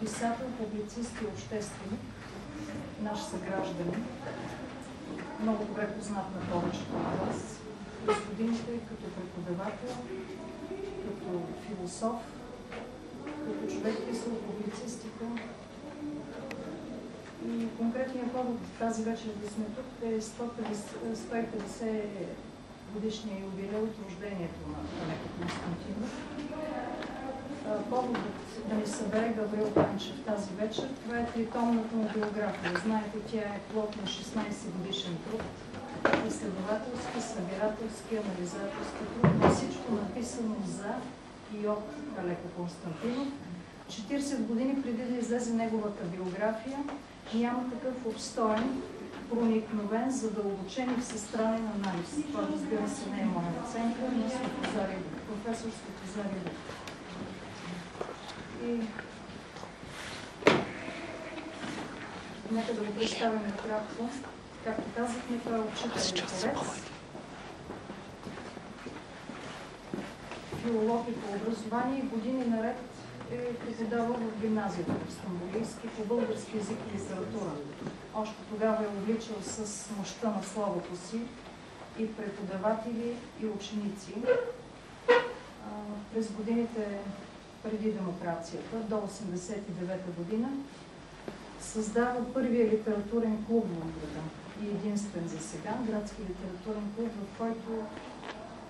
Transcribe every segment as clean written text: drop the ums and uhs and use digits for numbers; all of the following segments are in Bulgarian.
писател, публицист и общественик, наш съгражданин, много добре познат на повечето от вас. През годините като преподавател, като философ, като човек писал публицистика. И конкретният повод тази вечер да сме тук е 150 годишния юбилей от рождението на Алеко Константинов. Поводът да ни събере Гаврил Панчев тази вечер, това е тритомната му биография. Знаете, тя е плод на 16 годишен труд, изследователски, събирателски, анализаторски труд, всичко написано за и от Алеко Константинов. 40 години преди да излезе неговата биография, няма такъв обстоен, проникновен, задълбочен и всестранен анализ. Това, разбира се, не е моя оценка, но професор Светозар Илиев. И нека да го представим накратко. Както казахме, той е учител и творец, филолог и по образование и години наред е преподавал в гимназията в Стамболийски по български език и литература. Още тогава е увличал с мощта на словото си и преподаватели и ученици. През годините преди демокрацията, до 1989 година, създава първия литературен клуб в града и единствен за сега, градски литературен клуб, в който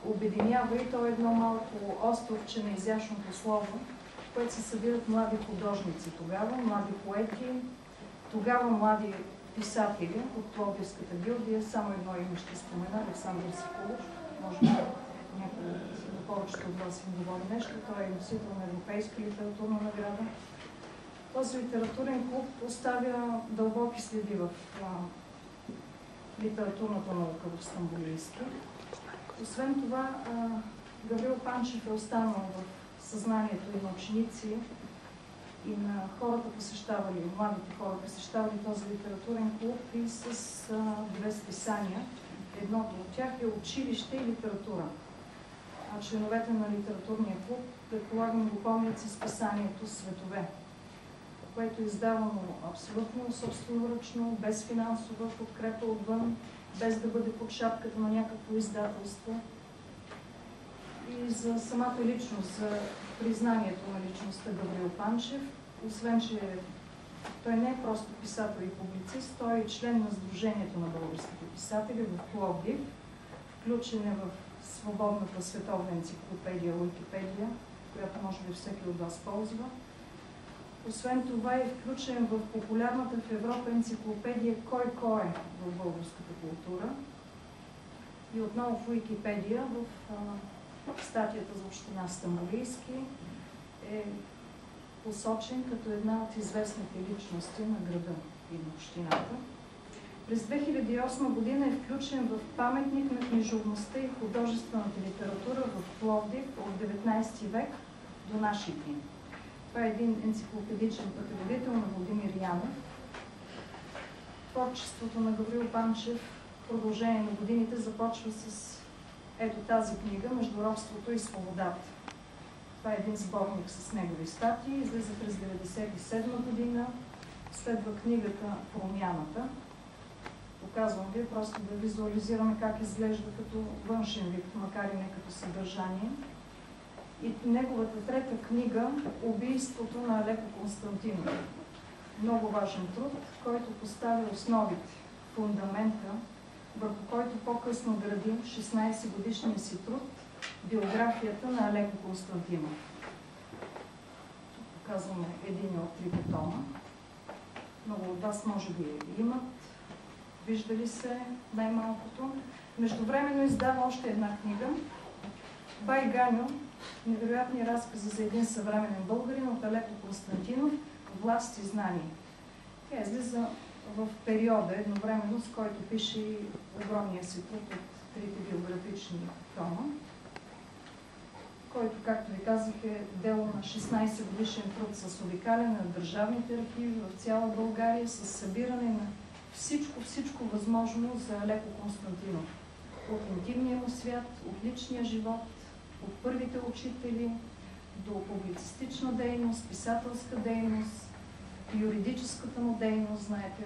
обединява, и то е едно малко островче на изящното слово, в което се събират млади художници тогава, млади поети, тогава млади писатели от Пловдивската гилдия. Само едно име ще спомена, Александър Соколов. Може би някой от повечето от вас им говори нещо. Той е носител на Европейска литературна награда. Този литературен клуб оставя дълбоки следи в литературната наука в Стамболийски. Освен това, Гаврил Панчев е останал в съзнанието и на ученици, и на хората посещавали, младите хора посещавали този литературен клуб и с две списания. Едното от тях е Училище и литература. Членовете на литературния клуб, предполагам, го помнят с списанието Светове, което е издавано абсолютно собственоръчно, без финансова подкрепа отвън, без да бъде под шапката на някакво издателство. И за самата личност, за признанието на личността Гаврил Панчев, освен че той не е просто писател и публицист, той е член на Сдружението на българските писатели в Пловдив, включен е в свободната световна енциклопедия Уикипедия, която може би всеки от вас ползва. Освен това е включен в популярната в Европа енциклопедия Кой е в българската култура и отново в Уикипедия, в статията за община Стамболийски е посочен като една от известните личности на града и на общината. През 2008 година е включен в паметник на книжовността и художествената литература в Пловдив от 19 век до наши дни. Това е един енциклопедичен пътеводител на Владимир Янов. Творчеството на Гаврил Панчев в продължение на годините започва с ето тази книга "Между робството и свободата". Това е един сборник с негови статии, излиза през 1997 година. Следва книгата "Промяната". Показвам ви, просто да визуализираме как изглежда като външен вид, макар и не като съдържание. И неговата трета книга "Убийството на Алеко Константинов". Много важен труд, който поставя основите, фундамента, върху който по-късно гради 16-годишния си труд биографията на Алеко Константинов. Тук показваме един от трите тома. Много от вас може би имат, виждали се най-малкото. Междувременно издава още една книга "Бай Ганьо. Невероятни разкази за един съвременен българин" от Алеко Константинов, "Власт и знание". Тя излиза в периода, едновременно с който пише и огромния си труд от трите биографични тома, който, както ви казах, е дело на 16-годишен труд с обикаляне на държавните архиви в цяла България, с събиране на всичко възможно за Алеко Константинов. От интимния му свят, от личния живот, от първите учители, до публицистична дейност, писателска дейност, юридическата му дейност, знаете,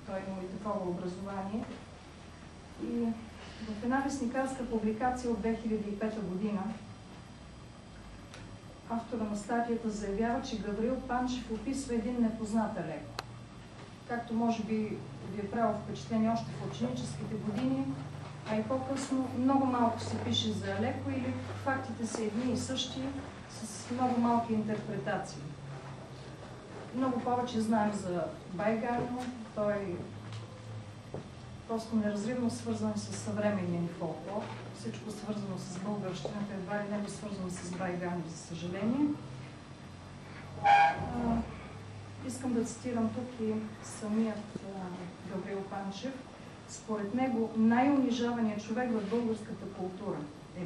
той има и такова образование. И в една вестникарска публикация от 2005 година автора на статията заявява, че Гаврил Панчев описва един непознат Алеко. Както може би ви е правило впечатление още в ученическите години, а и по-късно много малко се пише за Алеко или фактите са едни и същи, с много малки интерпретации. Много повече знаем за Байгано, той просто неразривно свързан с съвременния ни фолклор. Всичко свързано с българщината, едва ли не би свързано с Байгано, за съжаление. Искам да цитирам тук и самият Гаврил Панчев. Според него най-унижаваният човек в българската култура е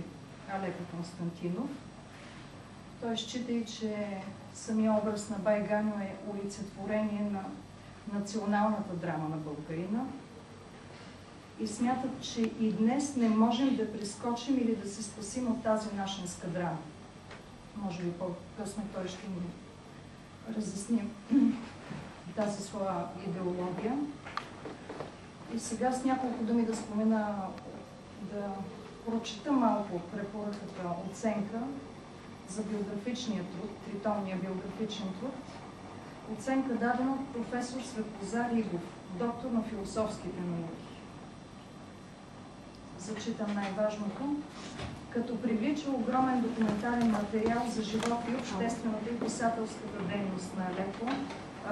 Алеко Константинов. Той счита и, че самия образ на Байгано е олицетворение на националната драма на българина. И смятат, че и днес не можем да прескочим или да се спасим от тази нашинска драма. Може би по-късно той ще ни разясни тази своя идеология. И сега с няколко думи да спомена, да прочита малко препоръката оценка за биографичния труд, тритомния биографичен труд. Оценка дадена от професор Светлозар Игов, доктор на философските науки. Зачитам най-важното. Като привлича огромен документален материал за живота и обществената и писателската дейност на Алеко,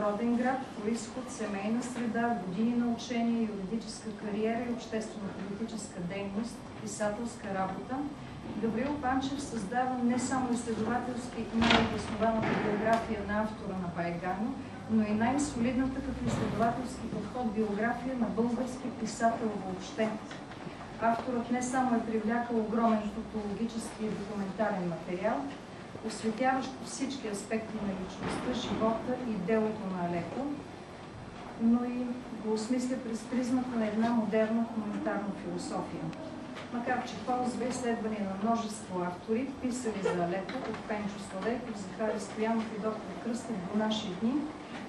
роден град, произход, семейна среда, години на учение, юридическа кариера и обществено-политическа дейност, писателска работа, Гаврил Панчев създава не само изследователски и най-обоснованата биография на автора на Байгано, но и най-солидната като изследователски подход биография на български писател въобще. Авторът не само е привлякал огромен фактологически и документален материал, осветяващ всички аспекти на личността, живота и делото на Алеко, но и го осмисля през призмата на една модерна хуманитарна философия. Макар че ползва изследвания на множество автори, писали за Алеко, от Пенчо Славейков, Захари Стоянов и доктор Кръстев до наши дни,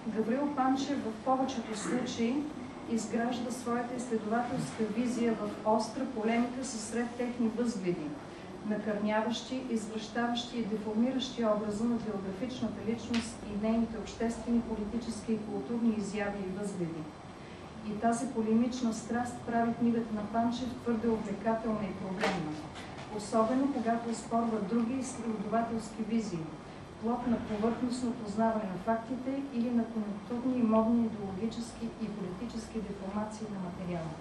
Гаврил Панчев в повечето случаи изгражда своята изследователска визия в остра полемика със сред техни възгледи, накърняващи, извращаващи и деформиращи образа на биографичната личност и нейните обществени, политически и културни изяви и възгледи. И тази полемична страст прави книгата на Панчев твърде увлекателна и проблемна, особено когато оспорва други изследователски визии, плод на повърхностно познаване на фактите или на конюнктурни и модни идеологически и политически деформации на материала.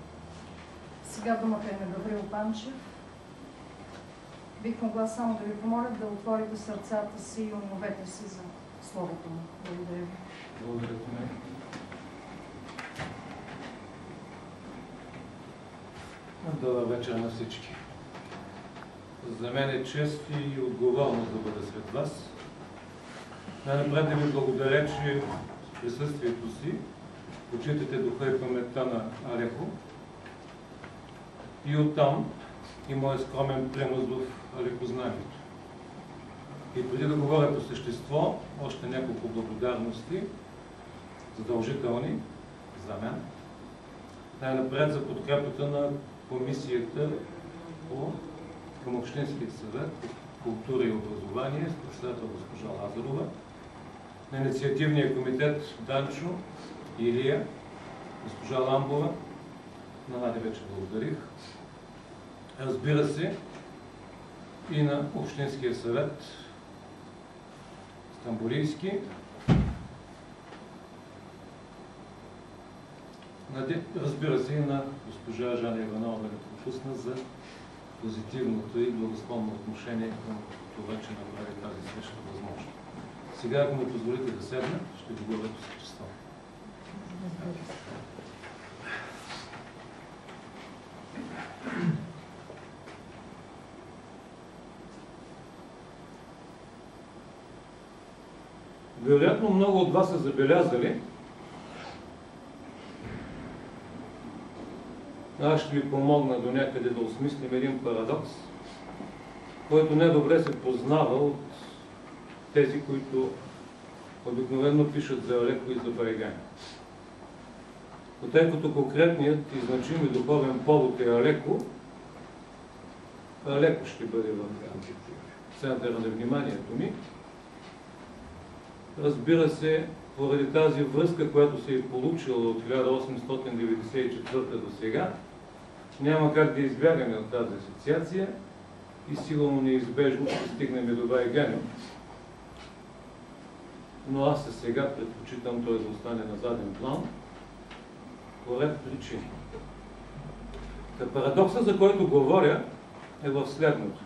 Сега думата е на Гаврил Панчев. Бих могла само да ви помоля да отворите сърцата си и умовете си за словото му. Благодаря ви. Благодаря ви. Добър вечер на всички. За мен е чест и отговорност да бъда сред вас. Най-напред да ви благодаря, че присъствието си почитате духа и паметта на Алеко и оттам и моят скромен принос в алекознанието. И преди да говоря по същество, още няколко благодарности, задължителни за мен. Най-напред за подкрепата на комисията към Общинския съвет по култура и образование с председател госпожа Лазарова, на инициативния комитет Данчо, Илия, госпожа Ламбова, на Нади вече благодарих. Разбира се, и на Общинския съвет Стамболийски. Разбира се, и на госпожа Жана Иванова, да не пропусна, за позитивното и благосклонно отношение към това, че направи тази среща възможно. Сега, ако ми позволите да седна, ще ви говоря по същество. Вероятно много от вас са забелязали, аз ще ви помогна до някъде да осмислим един парадокс, който недобре се познава от тези, които обикновено пишат за Алеко и за Байгани. Но тъй като конкретният и значим и духовен повод е Алеко, Алеко ще бъде в центъра на вниманието ми. Разбира се, поради тази връзка, която се е получила от 1894 до сега, няма как да избягаме от тази асоциация и сигурно неизбежно ще стигнем до Байгани. Но аз сега предпочитам той да остане на заден план по ред причини. Парадоксът, за който говоря, е в следното.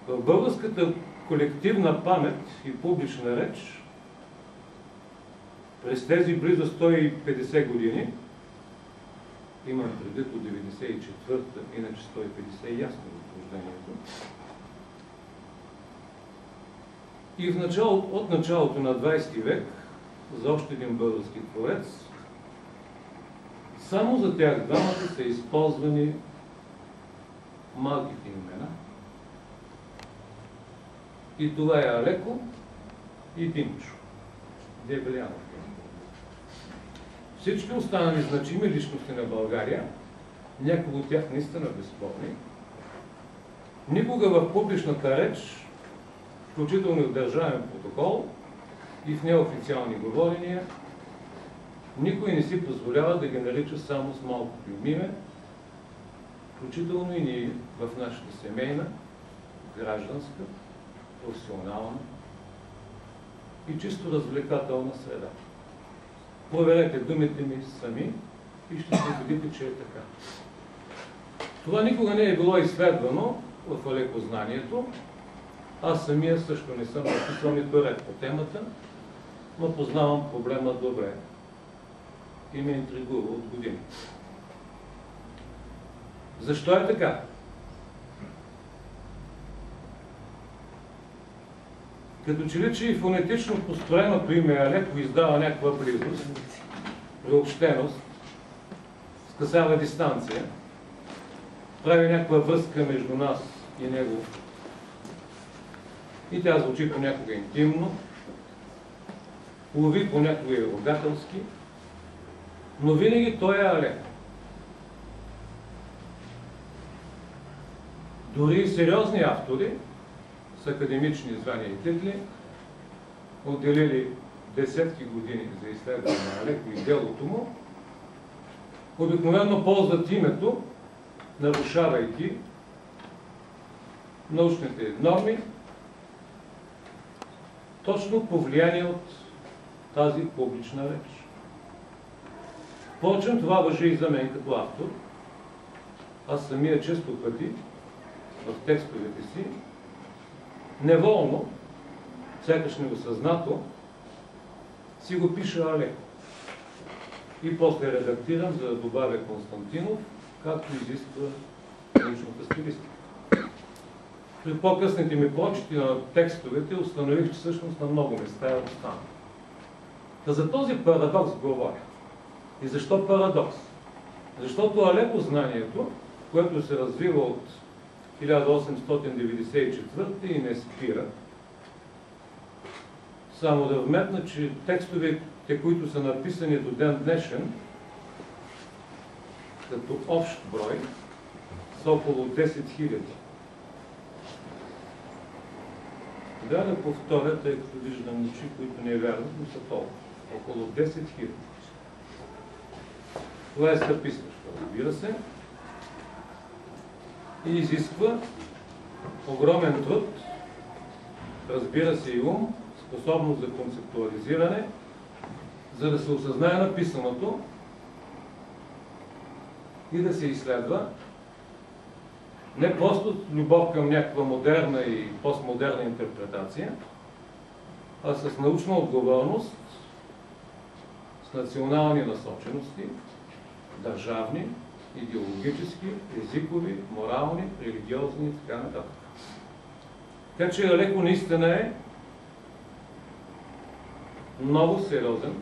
В българската колективна памет и публична реч през тези близо 150 години, имам предвид от 94-та, иначе 150 ясно в рождението, и от началото на 20 век, за още един български творец, само за тях двамата са използвани малките имена. И това е Алеко и Димчо. Дебелянов. Всички останали значими личности на България, някои от тях наистина безспорни, никога в публичната реч, включително и в държавен протокол и в неофициални говорения, никой не си позволява да ги нарича само с малкото им име, включително и ние в нашата семейна, гражданска, професионална и чисто развлекателна среда. Проверете думите ми сами и ще се убедите, че е така. Това никога не е било изследвано в алекознанието. Аз самия също не съм написал нито ред по темата, но познавам проблема добре и ме интригува от години. Защо е така? Като че ли, че и фонетично построеното име Алеко издава някаква близост, приобщеност, скъсява дистанция, прави някаква връзка между нас и него. И тя звучи понякога интимно, лови понякога и ругателски, но винаги той е Алеко. Дори и сериозни автори с академични звания и титли, отделили десетки години за изследване на Алеко и делото му, обикновено ползват името, нарушавайки научните норми, точно по влияние от тази публична реч. Впрочем, това важи и за мен като автор. Аз самия често пъти в текстовете си неволно, сякаш неосъзнато, си го пиша Алеко. И после редактирам, за да добавя Константинов, както изисква научната стилистика. При по-късните ми прочити на текстовете установих, че всъщност на много места е останал. За този парадокс говоря. И защо парадокс? Защото Алеко знанието, което се развива от 1894 и не спира. Само да вметна, че текстовете, които са написани до ден днешен, като общ брой, са около 10 000. Да повторя, тъй като виждам очи, които не вярват, но са толкова. Около 10 000. Това е стъписващо, разбира се. И изисква огромен труд, разбира се и ум, способност за концептуализиране, за да се осъзнае написаното и да се изследва не просто любов към някаква модерна и постмодерна интерпретация, а с научна отговорност, с национални насочености, държавни, идеологически, езикови, морални, религиозни и така нататък. Така че Алеко наистина е много сериозен